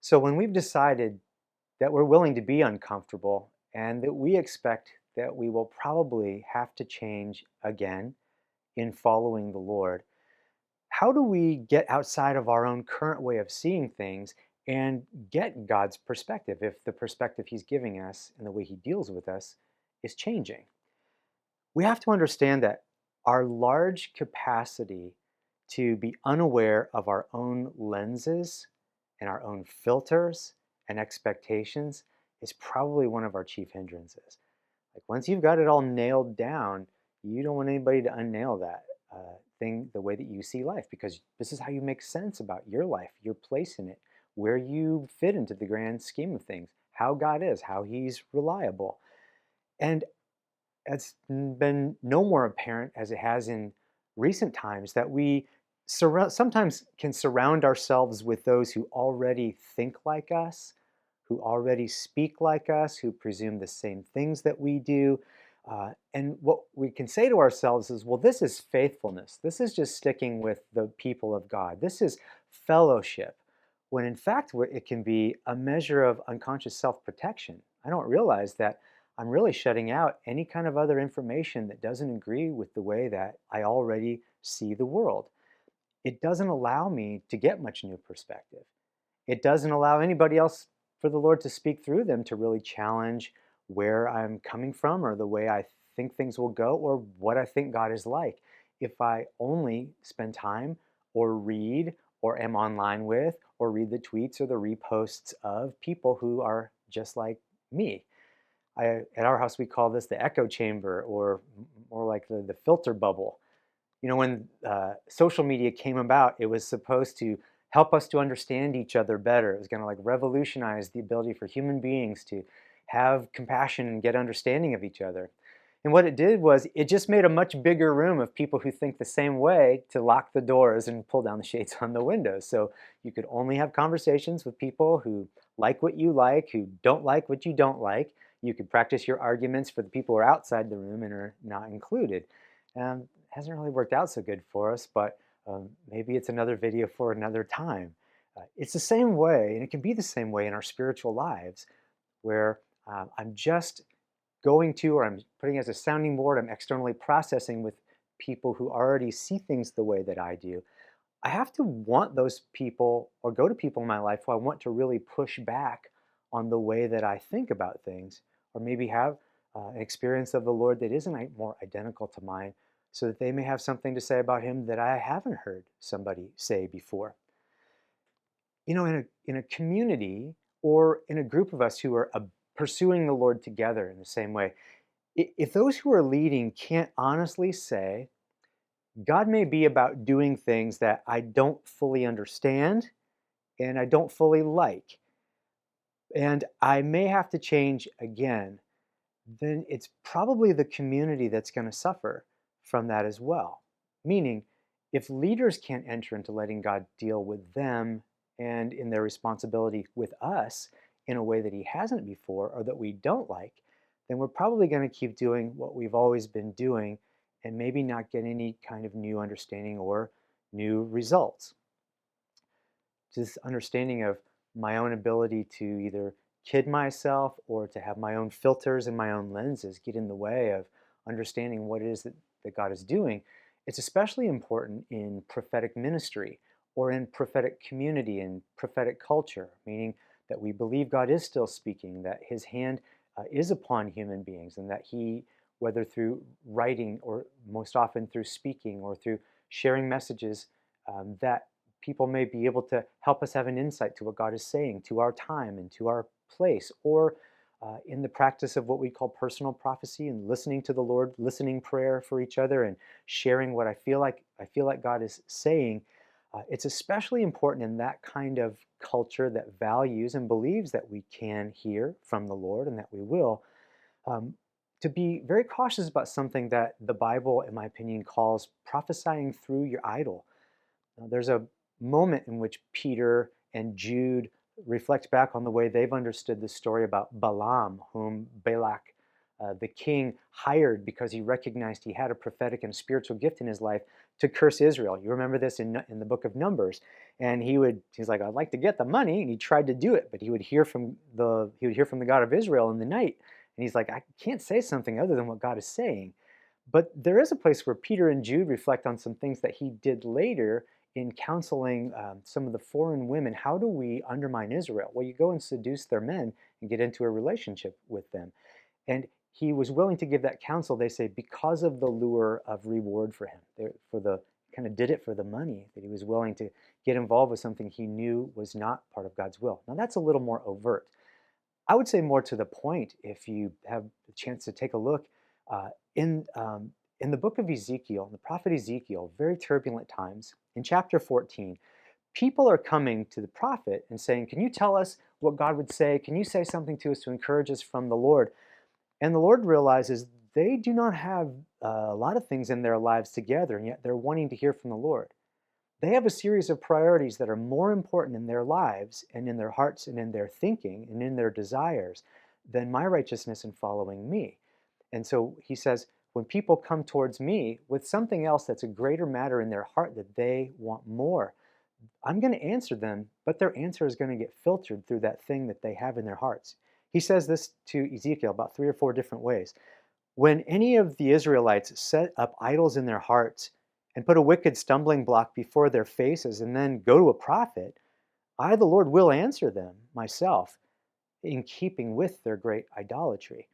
So when we've decided that we're willing to be uncomfortable and that we expect that we will probably have to change again in following the Lord, how do we get outside of our own current way of seeing things and get God's perspective if the perspective He's giving us and the way He deals with us is changing? We have to understand that our large capacity to be unaware of our own lenses and our own filters and expectations is probably one of our chief hindrances. Like once you've got it all nailed down, you don't want anybody to unnail that thing, the way that you see life, because this is how you make sense about your life, your place in it, where you fit into the grand scheme of things, how God is, how He's reliable. And it's been no more apparent as it has in recent times that we sometimes can surround ourselves with those who already think like us, who already speak like us, who presume the same things that we do. And what we can say to ourselves is, well, this is faithfulness. This is just sticking with the people of God. This is fellowship. When in fact, it can be a measure of unconscious self protection. I don't realize that I'm really shutting out any kind of other information that doesn't agree with the way that I already see the world. It doesn't allow me to get much new perspective. It doesn't allow anybody else for the Lord to speak through them to really challenge where I'm coming from or the way I think things will go or what I think God is like. If I only spend time or read or am online with or read the tweets or the reposts of people who are just like me. At our house, we call this the echo chamber or more like the filter bubble. You know, when social media came about, it was supposed to help us to understand each other better. It was going to like revolutionize the ability for human beings to have compassion and get understanding of each other. And what it did was it just made a much bigger room of people who think the same way to lock the doors and pull down the shades on the windows. So you could only have conversations with people who like what you like, who don't like what you don't like. You could practice your arguments for the people who are outside the room and are not included. Hasn't really worked out so good for us, but maybe it's another video for another time. It's the same way, and it can be the same way in our spiritual lives, where I'm just going to, or I'm putting as a sounding board, I'm externally processing with people who already see things the way that I do. I have to want those people or go to people in my life who I want to really push back on the way that I think about things, or maybe have an experience of the Lord that isn't more identical to mine, so that they may have something to say about Him that I haven't heard somebody say before. You know, in a community or in a group of us who are pursuing the Lord together in the same way, if those who are leading can't honestly say, God may be about doing things that I don't fully understand and I don't fully like, and I may have to change again, then it's probably the community that's going to suffer from that as well. Meaning, if leaders can't enter into letting God deal with them and in their responsibility with us in a way that He hasn't before or that we don't like, then we're probably going to keep doing what we've always been doing and maybe not get any kind of new understanding or new results. This understanding of my own ability to either kid myself or to have my own filters and my own lenses get in the way of understanding what it is that God is doing. It's especially important in prophetic ministry or in prophetic community and prophetic culture, meaning that we believe God is still speaking, that His hand is upon human beings, and that He, whether through writing or most often through speaking or through sharing messages, that people may be able to help us have an insight to what God is saying, to our time and to our place, or in the practice of what we call personal prophecy and listening to the Lord, listening prayer for each other, and sharing what I feel like God is saying. It's especially important in that kind of culture that values and believes that we can hear from the Lord and that we will. Um, to be very cautious about something that the Bible, in my opinion, calls prophesying through your idol. Now, there's a moment in which Peter and Jude reflect back on the way they've understood the story about Balaam, whom Balak the king hired because he recognized he had a prophetic and spiritual gift in his life to curse Israel. You remember this in the book of Numbers. And he's like, I'd like to get the money, and he tried to do it, but he would hear from the God of Israel in the night, and he's like, I can't say something other than what God is saying. But there is a place where Peter and Jude reflect on some things that he did later in counseling some of the foreign women. How do we undermine Israel? Well, you go and seduce their men and get into a relationship with them. And he was willing to give that counsel, they say, because of the lure of reward for him. Kind of did it for the money, that he was willing to get involved with something he knew was not part of God's will. Now that's a little more overt. I would say more to the point, if you have the chance to take a look uh, in in the book of Ezekiel, the prophet Ezekiel, very turbulent times. In chapter 14, people are coming to the prophet and saying, "Can you tell us what God would say? Can you say something to us to encourage us from the Lord?" And the Lord realizes they do not have a lot of things in their lives together, and yet they're wanting to hear from the Lord. They have a series of priorities that are more important in their lives and in their hearts and in their thinking and in their desires than my righteousness in following me. And so he says, when people come towards me with something else that's a greater matter in their heart that they want more, I'm going to answer them, but their answer is going to get filtered through that thing that they have in their hearts. He says this to Ezekiel about 3 or 4 different ways. When any of the Israelites set up idols in their hearts and put a wicked stumbling block before their faces and then go to a prophet, I, the Lord, will answer them myself in keeping with their great idolatry.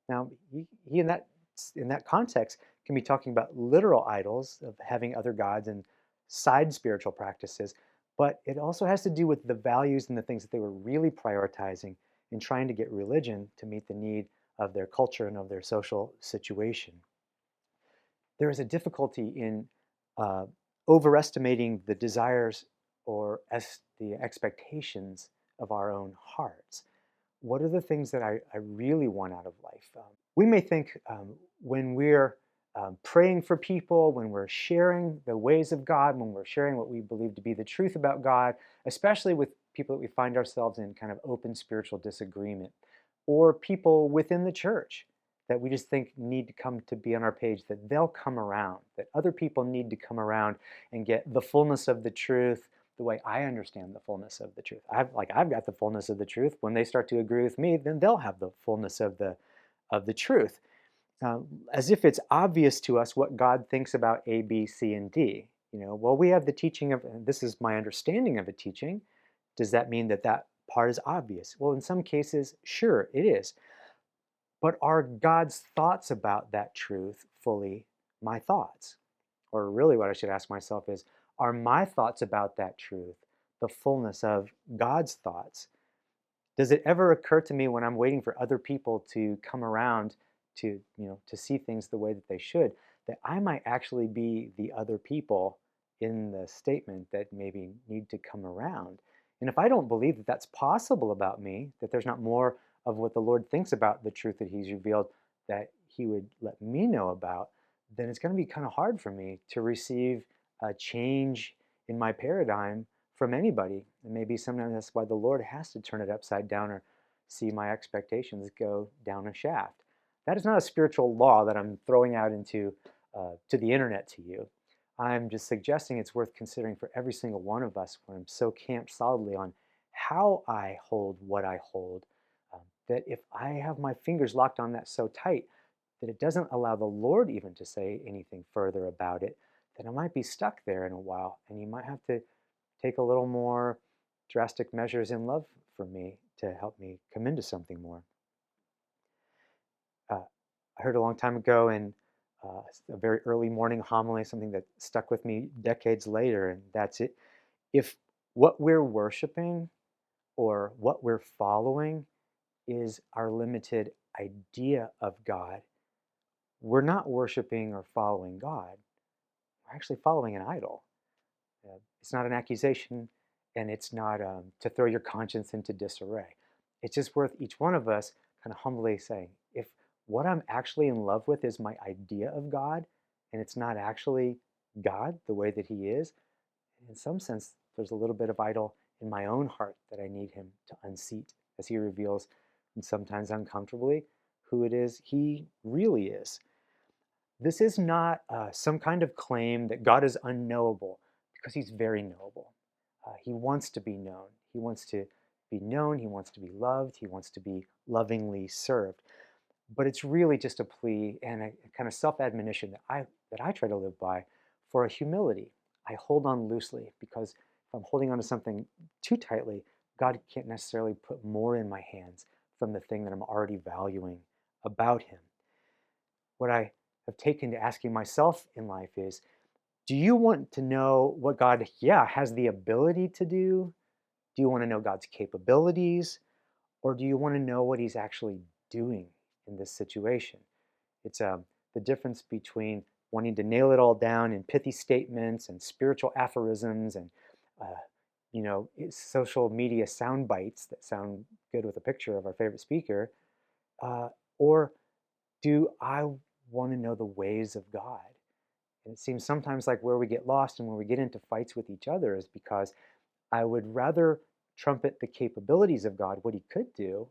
Now, he in that context can be talking about literal idols of having other gods and side spiritual practices, but it also has to do with the values and the things that they were really prioritizing in trying to get religion to meet the need of their culture and of their social situation. There is a difficulty in uh, overestimating the desires or the expectations of our own hearts. What are the things that I really want out of life? We may think when we're praying for people, when we're sharing the ways of God, when we're sharing what we believe to be the truth about God, especially with people that we find ourselves in kind of open spiritual disagreement, or people within the church that we just think need to come to be on our page, that they'll come around, that other people need to come around and get the fullness of the truth the way I understand the fullness of the truth. I've got the fullness of the truth. When they start to agree with me, then they'll have the fullness of the truth. As if it's obvious to us what God thinks about A, B, C, and D. Well, we have the teaching of, and this is my understanding of a teaching. Does that mean that that part is obvious? Well, in some cases, sure, it is. But are God's thoughts about that truth fully my thoughts? Or really what I should ask myself is, are my thoughts about that truth the fullness of God's thoughts? Does it ever occur to me when I'm waiting for other people to come around to see things the way that they should, that I might actually be the other people in the statement that maybe need to come around? And if I don't believe that that's possible about me, that there's not more of what the Lord thinks about the truth that He's revealed that He would let me know about, then it's going to be kind of hard for me to receive a change in my paradigm from anybody. And maybe sometimes that's why the Lord has to turn it upside down or see my expectations go down a shaft. That is not a spiritual law that I'm throwing out into to the internet to you. I'm just suggesting it's worth considering for every single one of us when I'm so camped solidly on how I hold what I hold, that if I have my fingers locked on that so tight that it doesn't allow the Lord even to say anything further about it, then I might be stuck there in a while, and you might have to take a little more drastic measures in love for me to help me come into something more. Uh, I heard a long time ago in a very early morning homily something that stuck with me decades later, and that's it. If what we're worshiping or what we're following is our limited idea of God, we're not worshiping or following God. We're actually following an idol. It's not an accusation, and it's not to throw your conscience into disarray. It's just worth each one of us kind of humbly saying, if what I'm actually in love with is my idea of God, and it's not actually God the way that He is, in some sense, there's a little bit of idol in my own heart that I need Him to unseat as He reveals, and sometimes uncomfortably, who it is he really is. This is not some kind of claim that God is unknowable, because he's very knowable. He wants to be known. He wants to be known. He wants to be loved. He wants to be lovingly served. But it's really just a plea and a kind of self-admonition that I try to live by for a humility. I hold on loosely, because if I'm holding on to something too tightly, God can't necessarily put more in my hands from the thing that I'm already valuing about him. What I have taken to asking myself in life is, do you want to know what God, has the ability to do? Do you want to know God's capabilities? Or do you want to know what he's actually doing in this situation? It's the difference between wanting to nail it all down in pithy statements and spiritual aphorisms and uh, social media sound bites that sound good with a picture of our favorite speaker, uh, or do I want to know the ways of God? And it seems sometimes like where we get lost and where we get into fights with each other is because I would rather trumpet the capabilities of God, what he could do,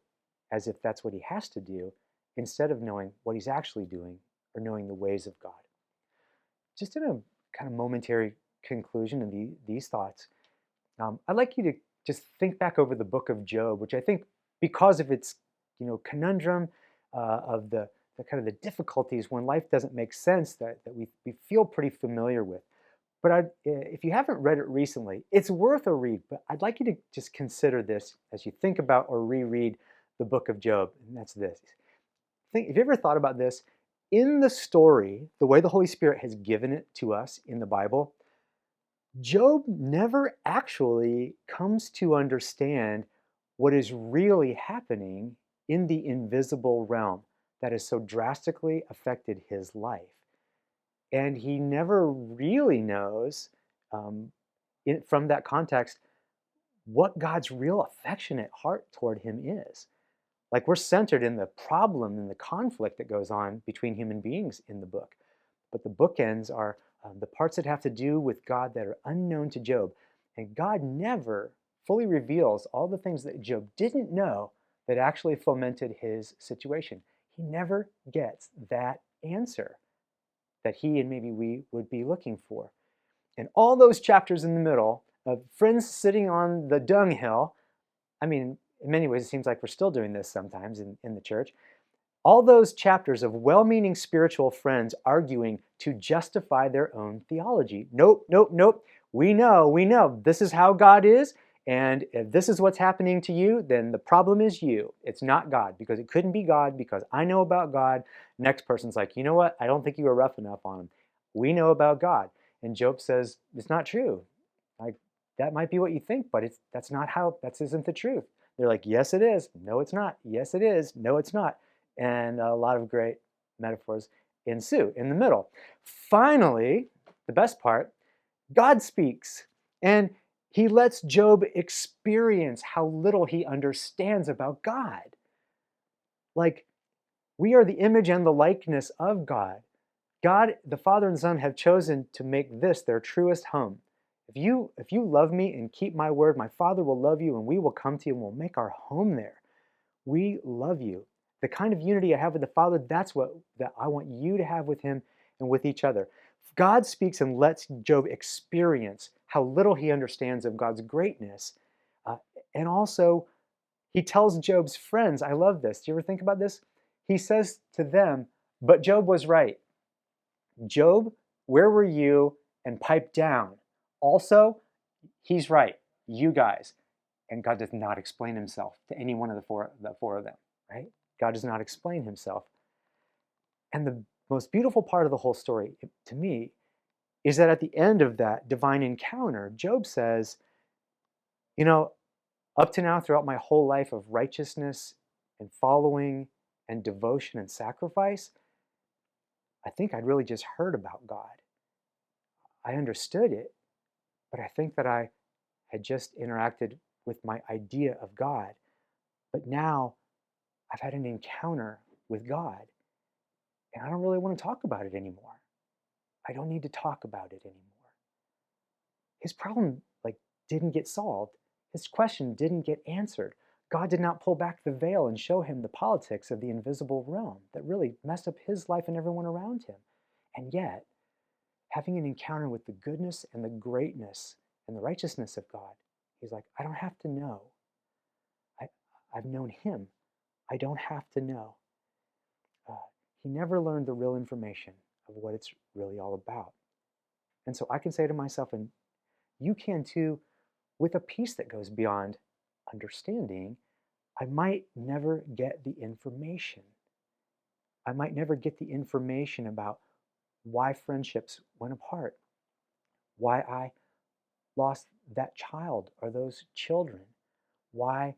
as if that's what he has to do, instead of knowing what he's actually doing or knowing the ways of God. Just in a kind of momentary conclusion of these thoughts, I'd like you to just think back over the book of Job, which I think, because of its conundrum, of the kind of the difficulties when life doesn't make sense, that we feel pretty familiar with. But if you haven't read it recently, it's worth a read. But I'd like you to just consider this as you think about or reread the book of Job, and that's this. Have you ever thought about this? In the story, the way the Holy Spirit has given it to us in the Bible, Job never actually comes to understand what is really happening in the invisible realm that has so drastically affected his life. And he never really knows, um, from that context, what God's real affectionate heart toward him is. Like, we're centered in the problem and the conflict that goes on between human beings in the book. But the bookends are the parts that have to do with God that are unknown to Job. And God never fully reveals all the things that Job didn't know that actually fomented his situation. He never gets that answer that he and maybe we would be looking for. And all those chapters in the middle of friends sitting on the dunghill, I mean, in many ways, it seems like we're still doing this sometimes in the church. All those chapters of well-meaning spiritual friends arguing to justify their own theology. Nope, nope, nope. We know. This is how God is, and if this is what's happening to you, then the problem is you. It's not God, because it couldn't be God, because I know about God. Next person's like, you know what? I don't think you were rough enough on him. We know about God. And Job says, it's not true. Like, that might be what you think, but that isn't the truth. They're like, yes, it is. No, it's not. Yes, it is. No, it's not. And a lot of great metaphors ensue in the middle. Finally, the best part, God speaks, and he lets Job experience how little he understands about God. Like, we are the image and the likeness of God. God, the Father and the Son, have chosen to make this their truest home. If you love me and keep my word, my Father will love you, and we will come to you and we'll make our home there. We love you. The kind of unity I have with the Father, that's what that I want you to have with him and with each other. God speaks and lets Job experience how little he understands of God's greatness. Uh, and also, he tells Job's friends, I love this. Do you ever think about this? He says to them, but Job was right. Job, where were you? And pipe down. Also, he's right. You guys. And God does not explain himself to any one of the four of them, right? God does not explain himself. And the most beautiful part of the whole story, to me, is that at the end of that divine encounter, Job says, you know, up to now, throughout my whole life of righteousness and following and devotion and sacrifice, I think I'd really just heard about God. I understood it, but I think that I had just interacted with my idea of God. But now I've had an encounter with God, and I don't really want to talk about it anymore. I don't need to talk about it anymore. His problem didn't get solved. His question didn't get answered. God did not pull back the veil and show him the politics of the invisible realm that really messed up his life and everyone around him. And yet, having an encounter with the goodness and the greatness and the righteousness of God, he's like, I don't have to know. I, I've known him. I don't have to know. Uh, he never learned the real information of what it's really all about. And so I can say to myself, and you can too, with a peace that goes beyond understanding, I might never get the information. I might never get the information about why friendships went apart, why I lost that child or those children, why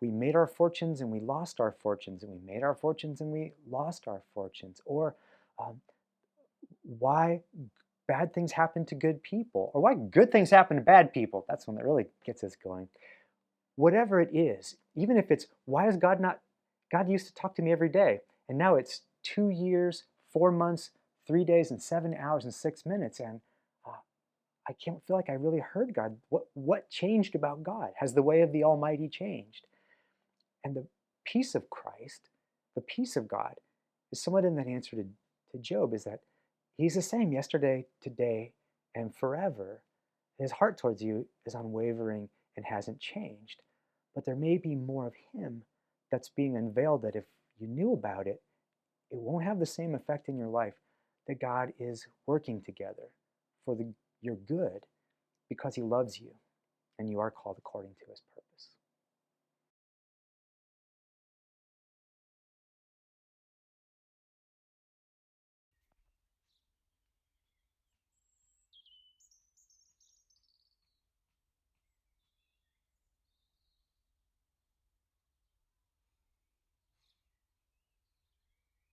we made our fortunes and we lost our fortunes, and we made our fortunes and we lost our fortunes, or um, why bad things happen to good people, or why good things happen to bad people. That's one that really gets us going. Whatever it is, even if it's, why is God not, God used to talk to me every day, and now it's 2 years, 4 months, 3 days, and 7 hours and 6 minutes, and I can't feel like I really heard God. What changed about God? Has the way of the Almighty changed? And the peace of Christ, the peace of God, is somewhat in that answer to Job, is that he's the same yesterday, today, and forever. His heart towards you is unwavering and hasn't changed. But there may be more of him that's being unveiled that if you knew about it, it won't have the same effect in your life, that God is working together for your good because he loves you and you are called according to his purpose.